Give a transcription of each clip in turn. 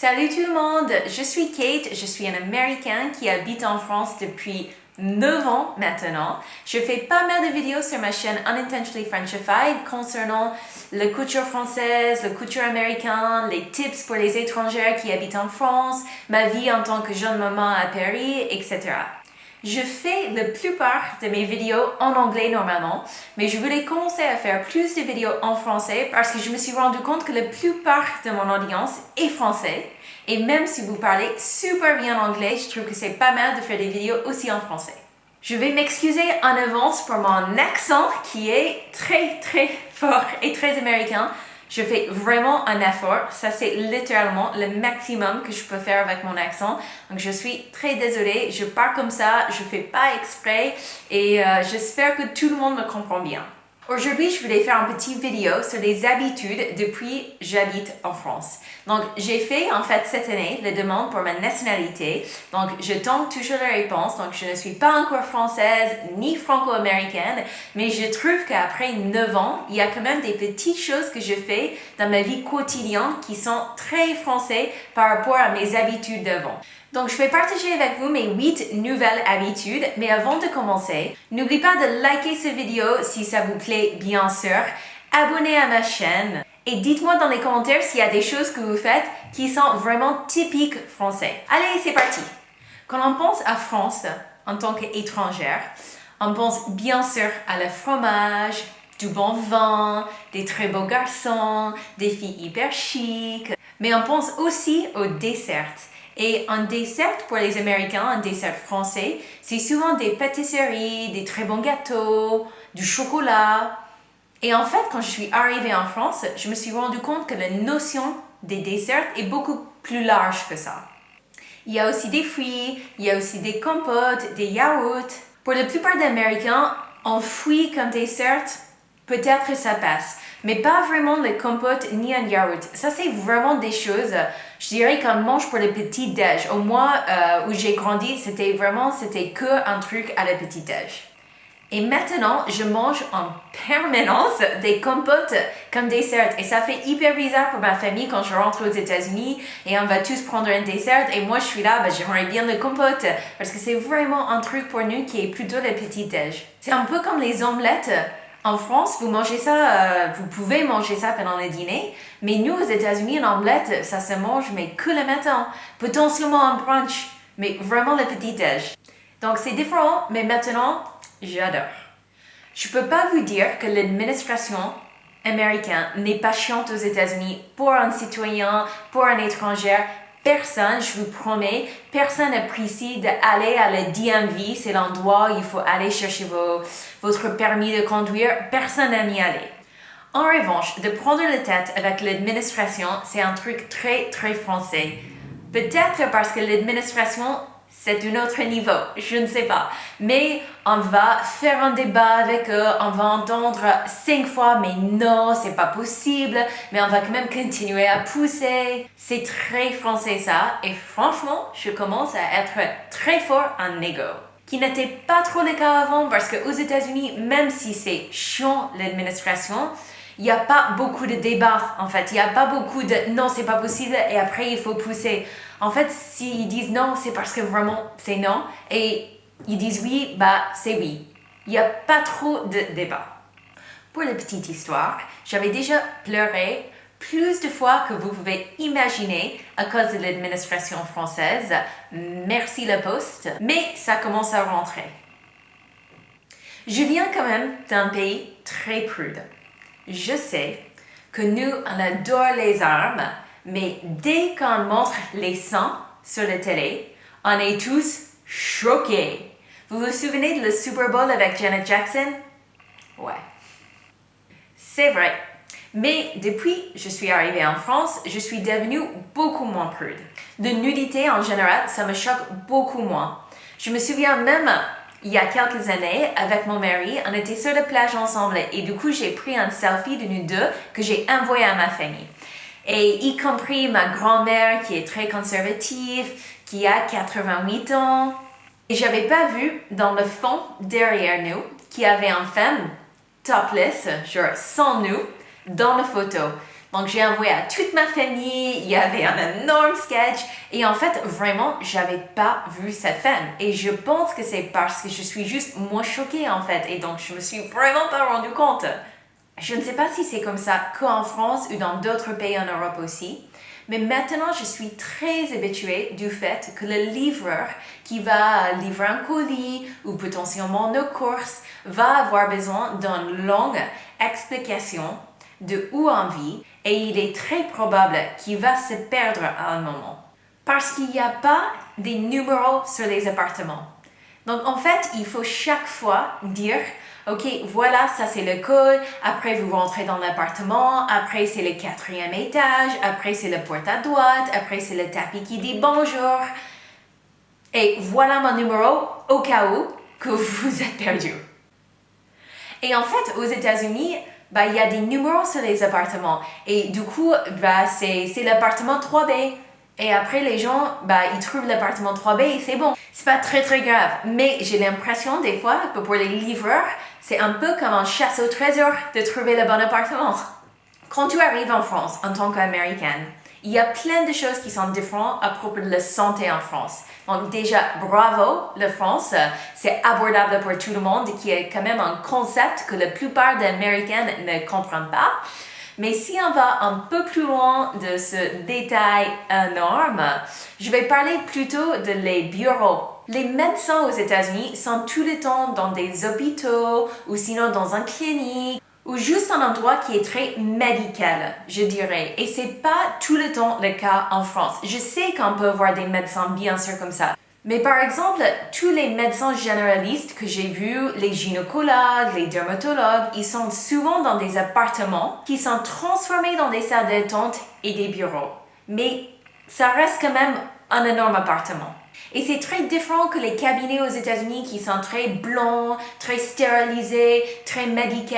Salut tout le monde, je suis Kate, je suis un Américain qui habite en France depuis 9 ans maintenant. Je fais pas mal de vidéos sur ma chaîne Unintentionally Frenchified concernant la culture française, la culture américaine, les tips pour les étrangères qui habitent en France, ma vie en tant que jeune maman à Paris, etc. Je fais la plupart de mes vidéos en anglais normalement, mais je voulais commencer à faire plus de vidéos en français parce que je me suis rendu compte que la plupart de mon audience est français. Et même si vous parlez super bien anglais, je trouve que c'est pas mal de faire des vidéos aussi en français. Je vais m'excuser en avance pour mon accent qui est très fort et très américain. Je fais vraiment un effort. Ça, c'est littéralement le maximum que je peux faire avec mon accent. Donc, je suis très désolée. Je parle comme ça. Je fais pas exprès. Et j'espère que tout le monde me comprend bien. Aujourd'hui, je voulais faire une petite vidéo sur les habitudes depuis que j'habite en France. Donc, j'ai fait en fait cette année la demande pour ma nationalité. Donc, je tente toujours la réponse. Donc, je ne suis pas encore française ni franco-américaine, mais je trouve qu'après 9 ans, il y a quand même des petites choses que je fais dans ma vie quotidienne qui sont très françaises par rapport à mes habitudes d'avant. Donc, je vais partager avec vous mes 8 nouvelles habitudes, mais avant de commencer, n'oubliez pas de liker cette vidéo si ça vous plaît, bien sûr, abonnez à ma chaîne et dites-moi dans les commentaires s'il y a des choses que vous faites qui sont vraiment typiques français. Allez, c'est parti! Quand on pense à France en tant qu'étrangère, on pense bien sûr à le fromage, du bon vin, des très beaux garçons, des filles hyper chic, mais on pense aussi aux desserts. Et un dessert pour les Américains, un dessert français, c'est souvent des pâtisseries, des très bons gâteaux, du chocolat. Et en fait, quand je suis arrivée en France, je me suis rendu compte que la notion des desserts est beaucoup plus large que ça. Il y a aussi des fruits, il y a aussi des compotes, des yaourts. Pour la plupart des Américains, un fruit comme dessert, peut-être ça passe. Mais pas vraiment les compotes ni un yaourt. Ça, c'est vraiment des choses, je dirais qu'on mange pour le petit-déj. Au moins, où j'ai grandi, c'était que un truc à la petit-déj. Et maintenant, je mange en permanence des compotes comme dessert. Et ça fait hyper bizarre pour ma famille quand je rentre aux États-Unis et on va tous prendre un dessert. Et moi, je suis là, j'aimerais bien le compote parce que c'est vraiment un truc pour nous qui est plutôt le petit-déj. C'est un peu comme les omelettes. En France, vous mangez ça, vous pouvez manger ça pendant le dîner, mais nous, aux États-Unis, une omelette, ça se mange, mais que le matin. Potentiellement un brunch, mais vraiment le petit-déj. Donc, c'est différent, mais maintenant, j'adore. Je peux pas vous dire que l'administration américaine n'est pas chiante aux États-Unis pour un citoyen, pour un étranger. Personne, je vous promets, personne n'apprécie d'aller à la DMV, c'est l'endroit où il faut aller chercher votre permis de conduire, personne n'aime y aller. En revanche, de prendre la tête avec l'administration, c'est un truc très français. Peut-être parce que l'administration, c'est un autre niveau, je ne sais pas. Mais on va faire un débat avec eux, on va entendre 5 fois, mais non, c'est pas possible, mais on va quand même continuer à pousser. C'est très français ça, et franchement, je commence à être très fort en ego. Qui n'était pas trop le cas avant, parce qu'aux États-Unis, même si c'est chiant l'administration, il n'y a pas beaucoup de débats, en fait. Il n'y a pas beaucoup de « non, c'est pas possible » et après, il faut pousser. En fait, s'ils disent non, c'est parce que vraiment, c'est non. Et ils disent oui, c'est oui. Il n'y a pas trop de débat. Pour la petite histoire, j'avais déjà pleuré plus de fois que vous pouvez imaginer à cause de l'administration française. Merci la poste. Mais ça commence à rentrer. Je viens quand même d'un pays très prude. Je sais que nous, on adore les armes, mais dès qu'on montre les sangs sur la télé, on est tous choqués. Vous vous souvenez de le Super Bowl avec Janet Jackson? Ouais. C'est vrai. Mais depuis que je suis arrivée en France, je suis devenue beaucoup moins prude. De nudité en général, ça me choque beaucoup moins. Je me souviens même, il y a quelques années, avec mon mari, on était sur la plage ensemble et du coup, j'ai pris un selfie de nous deux que j'ai envoyé à ma famille. Et y compris ma grand-mère qui est très conservative, qui a 88 ans. Et j'avais pas vu dans le fond derrière nous qu'il y avait une femme topless, genre sans nous, dans la photo. Donc j'ai envoyé à toute ma famille, il y avait un énorme sketch et en fait vraiment j'avais pas vu cette femme et je pense que c'est parce que je suis juste moins choquée en fait et donc je me suis vraiment pas rendu compte. Je ne sais pas si c'est comme ça qu'en France ou dans d'autres pays en Europe aussi, mais maintenant je suis très habituée du fait que le livreur qui va livrer un colis ou potentiellement nos courses va avoir besoin d'une longue explication de où on vit et il est très probable qu'il va se perdre à un moment. Parce qu'il n'y a pas des numéros sur les appartements. Donc en fait, il faut chaque fois dire ok, voilà, ça c'est le code, après vous rentrez dans l'appartement, après c'est le 4e étage, après c'est la porte à droite, après c'est le tapis qui dit bonjour. Et voilà mon numéro au cas où que vous êtes perdu. Et en fait, aux États-Unis, il y a des numéros sur les appartements. Et du coup, c'est l'appartement 3B. Et après, les gens, ils trouvent l'appartement 3B et c'est bon. C'est pas très très grave. Mais j'ai l'impression des fois que pour les livreurs, c'est un peu comme un chasse au trésor de trouver le bon appartement. Quand tu arrives en France en tant qu'Américaine, il y a plein de choses qui sont différentes à propos de la santé en France. Donc déjà, bravo, la France, c'est abordable pour tout le monde, qui est quand même un concept que la plupart des Américains ne comprennent pas. Mais si on va un peu plus loin de ce détail énorme, je vais parler plutôt de les bureaux. Les médecins aux États-Unis sont tout le temps dans des hôpitaux ou sinon dans une clinique ou juste un endroit qui est très médical, je dirais. Et c'est pas tout le temps le cas en France. Je sais qu'on peut avoir des médecins bien sûr comme ça. Mais par exemple, tous les médecins généralistes que j'ai vus, les gynécologues, les dermatologues, ils sont souvent dans des appartements qui sont transformés dans des salles d'attente et des bureaux. Mais ça reste quand même un énorme appartement. Et c'est très différent que les cabinets aux États-Unis qui sont très blancs, très stérilisés, très médicaux.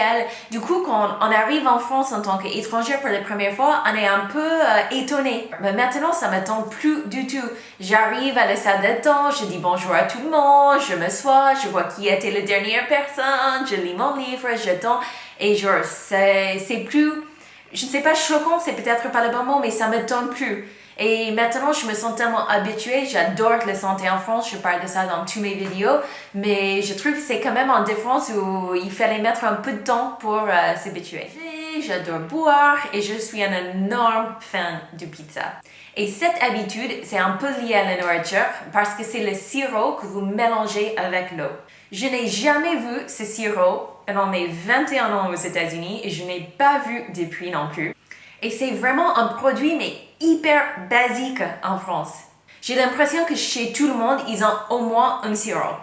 Du coup, quand on arrive en France en tant qu'étranger pour la première fois, on est un peu étonné. Mais maintenant, ça ne m'attend plus du tout. J'arrive à la salle d'attente, je dis bonjour à tout le monde, je m'assois, je vois qui était la dernière personne, je lis mon livre, j'attends. Et genre, c'est plus, je ne sais pas, choquant, c'est peut-être pas le bon mot, mais ça ne m'étonne plus. Et maintenant, je me sens tellement habituée, j'adore la santé en France, je parle de ça dans toutes mes vidéos, mais je trouve que c'est quand même en différence où il fallait mettre un peu de temps pour s'habituer. J'adore boire et je suis un énorme fan de pizza. Et cette habitude, c'est un peu lié à la nourriture parce que c'est le sirop que vous mélangez avec l'eau. Je n'ai jamais vu ce sirop dans mes 21 ans aux États-Unis et je n'ai pas vu depuis non plus. Et c'est vraiment un produit mais hyper basique en France. J'ai l'impression que chez tout le monde, ils ont au moins un sirop.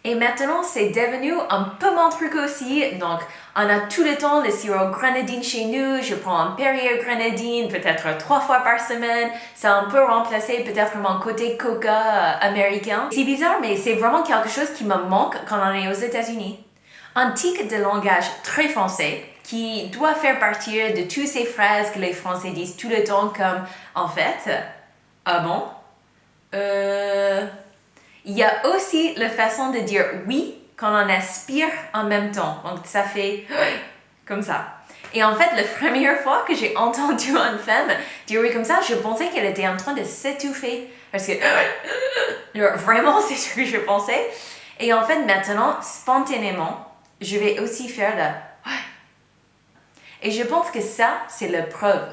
Et maintenant, c'est devenu un peu mon truc aussi. Donc, on a tout le temps le sirop grenadine chez nous. Je prends un Perrier grenadine peut-être 3 fois par semaine. Ça a un peu remplacé peut-être mon côté coca américain. C'est bizarre, mais c'est vraiment quelque chose qui me manque quand on est aux États-Unis. Un tic de langage très français qui doit faire partir de toutes ces phrases que les Français disent tout le temps comme « en fait »,« ah bon », Il y a aussi la façon de dire « oui » quand on aspire en même temps. Donc ça fait comme ça. Et en fait, la première fois que j'ai entendu une femme dire oui comme ça, je pensais qu'elle était en train de s'étouffer. Parce que vraiment, c'est ce que je pensais. Et en fait, maintenant, spontanément, je vais aussi faire le et je pense que ça, c'est la preuve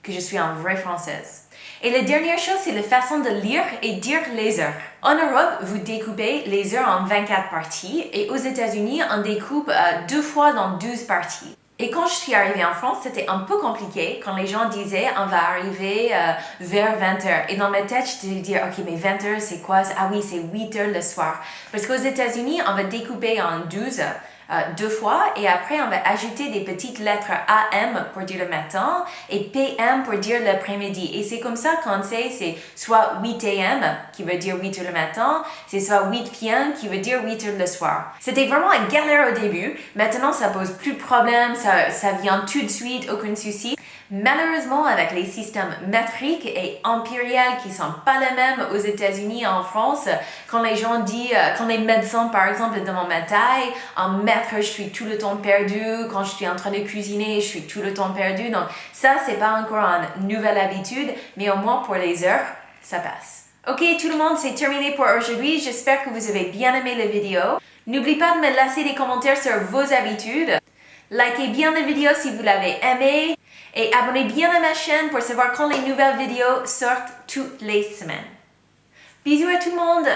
que je suis une vraie Française. Et la dernière chose, c'est la façon de lire et dire les heures. En Europe, vous découpez les heures en 24 parties et aux États-Unis, on découpe 2 fois dans 12 parties. Et quand je suis arrivée en France, c'était un peu compliqué quand les gens disaient on va arriver vers 20h. Et dans ma tête, je devais dire ok, mais 20h c'est quoi? Ah oui, c'est 8h le soir. Parce qu'aux États-Unis, on va découper en 12 2 fois et après on va ajouter des petites lettres AM pour dire le matin et PM pour dire l'après-midi. Et c'est comme ça qu'on sait c'est soit 8 AM qui veut dire 8h le matin, c'est soit 8 PM qui veut dire 8h le soir. C'était vraiment une galère au début. Maintenant ça pose plus de problème, ça vient tout de suite, aucun souci. Malheureusement, avec les systèmes métriques et impériaux qui sont pas les mêmes aux États-Unis et en France, quand les gens disent, quand les médecins par exemple demandent ma taille, en mètre, je suis tout le temps perdu, quand je suis en train de cuisiner, je suis tout le temps perdu. Donc ça, c'est pas encore une nouvelle habitude, mais au moins pour les heures, ça passe. Ok tout le monde, c'est terminé pour aujourd'hui. J'espère que vous avez bien aimé la vidéo. N'oubliez pas de me laisser des commentaires sur vos habitudes. Likez bien la vidéo si vous l'avez aimé. Et abonnez bien à ma chaîne pour savoir quand les nouvelles vidéos sortent toutes les semaines. Bisous à tout le monde!